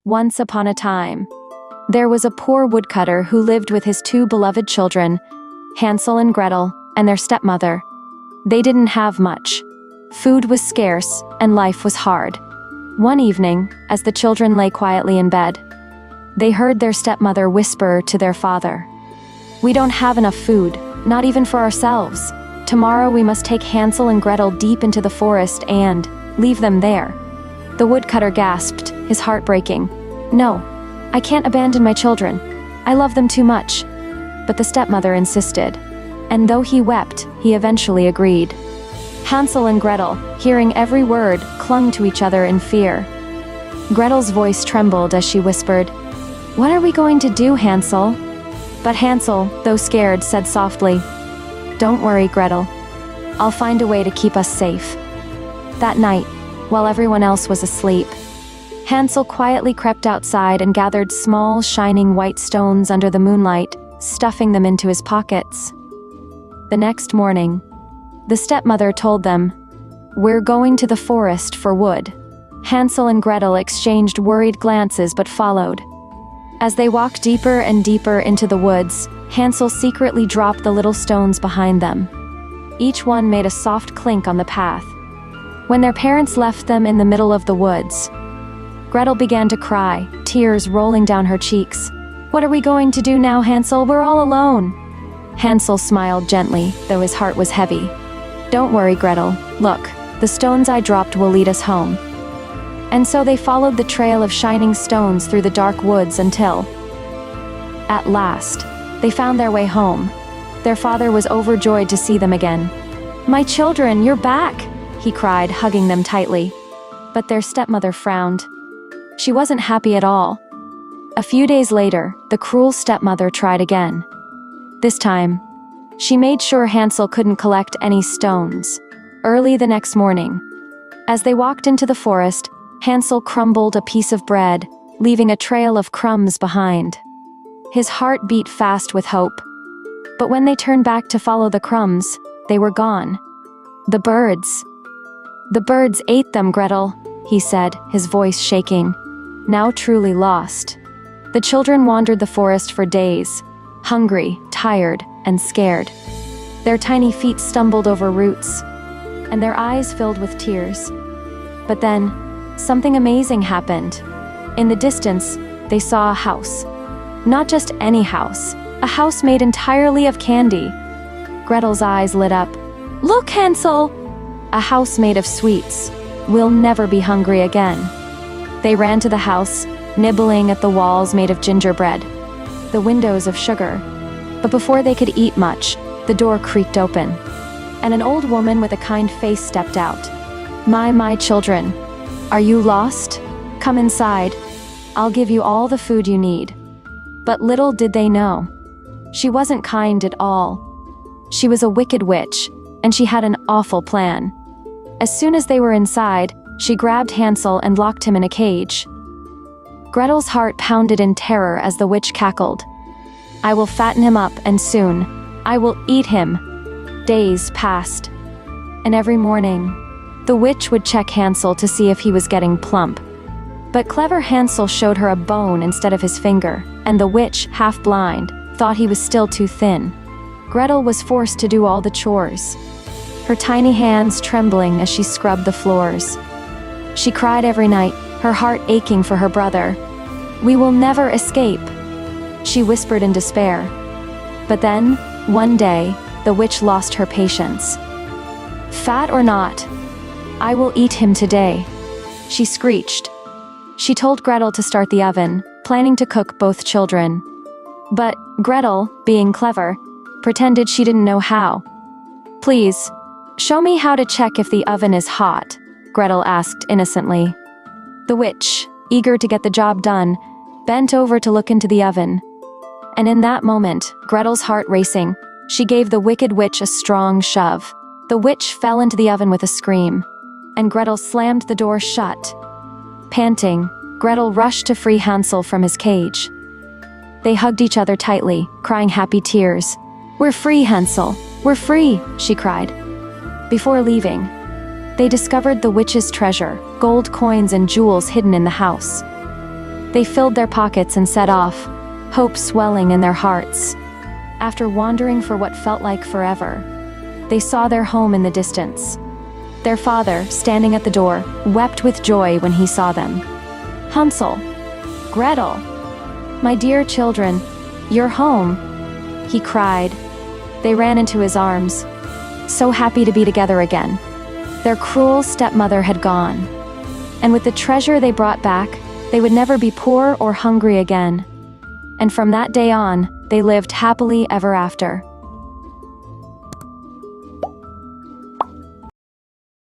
Once upon a time, there was a poor woodcutter who lived with his two beloved children, Hansel and Gretel, and their stepmother. They didn't have much. Food was scarce, and life was hard. One evening, as the children lay quietly in bed, they heard their stepmother whisper to their father, "We don't have enough food, not even for ourselves. Tomorrow we must take Hansel and Gretel deep into the forest and leave them there." The woodcutter gasped, his heart breaking. "No, I can't abandon my children. I love them too much." But the stepmother insisted, and though he wept, he eventually agreed. Hansel and Gretel, hearing every word, clung to each other in fear. Gretel's voice trembled as she whispered, "What are we going to do, Hansel?" But Hansel, though scared, said softly, "Don't worry, Gretel. I'll find a way to keep us safe." That night, while everyone else was asleep, Hansel quietly crept outside and gathered small, shining white stones under the moonlight, stuffing them into his pockets. The next morning, the stepmother told them, "We're going to the forest for wood." Hansel and Gretel exchanged worried glances but followed. As they walked deeper and deeper into the woods, Hansel secretly dropped the little stones behind them. Each one made a soft clink on the path. When their parents left them in the middle of the woods, Gretel began to cry, tears rolling down her cheeks. "What are we going to do now, Hansel? We're all alone." Hansel smiled gently, though his heart was heavy. "Don't worry, Gretel. Look, the stones I dropped will lead us home." And so they followed the trail of shining stones through the dark woods until, at last, they found their way home. Their father was overjoyed to see them again. "My children, you're back!" he cried, hugging them tightly. But their stepmother frowned. She wasn't happy at all. A few days later, the cruel stepmother tried again. This time, she made sure Hansel couldn't collect any stones. Early the next morning, as they walked into the forest, Hansel crumbled a piece of bread, leaving a trail of crumbs behind. His heart beat fast with hope. But when they turned back to follow the crumbs, they were gone. "The birds ate them, Gretel," he said, his voice shaking, now truly lost. The children wandered the forest for days, hungry, tired, and scared. Their tiny feet stumbled over roots, and their eyes filled with tears. But then, something amazing happened. In the distance, they saw a house. Not just any house, a house made entirely of candy. Gretel's eyes lit up. "Look, Hansel! A house made of sweets. We'll never be hungry again." They ran to the house, nibbling at the walls made of gingerbread, the windows of sugar. But before they could eat much, the door creaked open, and an old woman with a kind face stepped out. My children, are you lost? Come inside. I'll give you all the food you need." But little did they know, she wasn't kind at all. She was a wicked witch, and she had an awful plan. As soon as they were inside, she grabbed Hansel and locked him in a cage. Gretel's heart pounded in terror as the witch cackled. "I will fatten him up, and soon, I will eat him." Days passed, and every morning, the witch would check Hansel to see if he was getting plump. But clever Hansel showed her a bone instead of his finger, and the witch, half blind, thought he was still too thin. Gretel was forced to do all the chores, her tiny hands trembling as she scrubbed the floors. She cried every night, her heart aching for her brother. "We will never escape," she whispered in despair. But then, one day, the witch lost her patience. "Fat or not, I will eat him today," she screeched. She told Gretel to start the oven, planning to cook both children. But Gretel, being clever, pretended she didn't know how. "Please, show me how to check if the oven is hot," Gretel asked innocently. The witch, eager to get the job done, bent over to look into the oven. And in that moment, Gretel's heart racing, she gave the wicked witch a strong shove. The witch fell into the oven with a scream, and Gretel slammed the door shut. Panting, Gretel rushed to free Hansel from his cage. They hugged each other tightly, crying happy tears. "We're free, Hansel! We're free!" she cried. Before leaving, they discovered the witch's treasure, gold coins and jewels hidden in the house. They filled their pockets and set off, hope swelling in their hearts. After wandering for what felt like forever, they saw their home in the distance. Their father, standing at the door, wept with joy when he saw them. "Hansel, Gretel, my dear children, you're home," he cried. They ran into his arms, so happy to be together again. Their cruel stepmother had gone, and with the treasure they brought back, they would never be poor or hungry again. And from that day on, they lived happily ever after.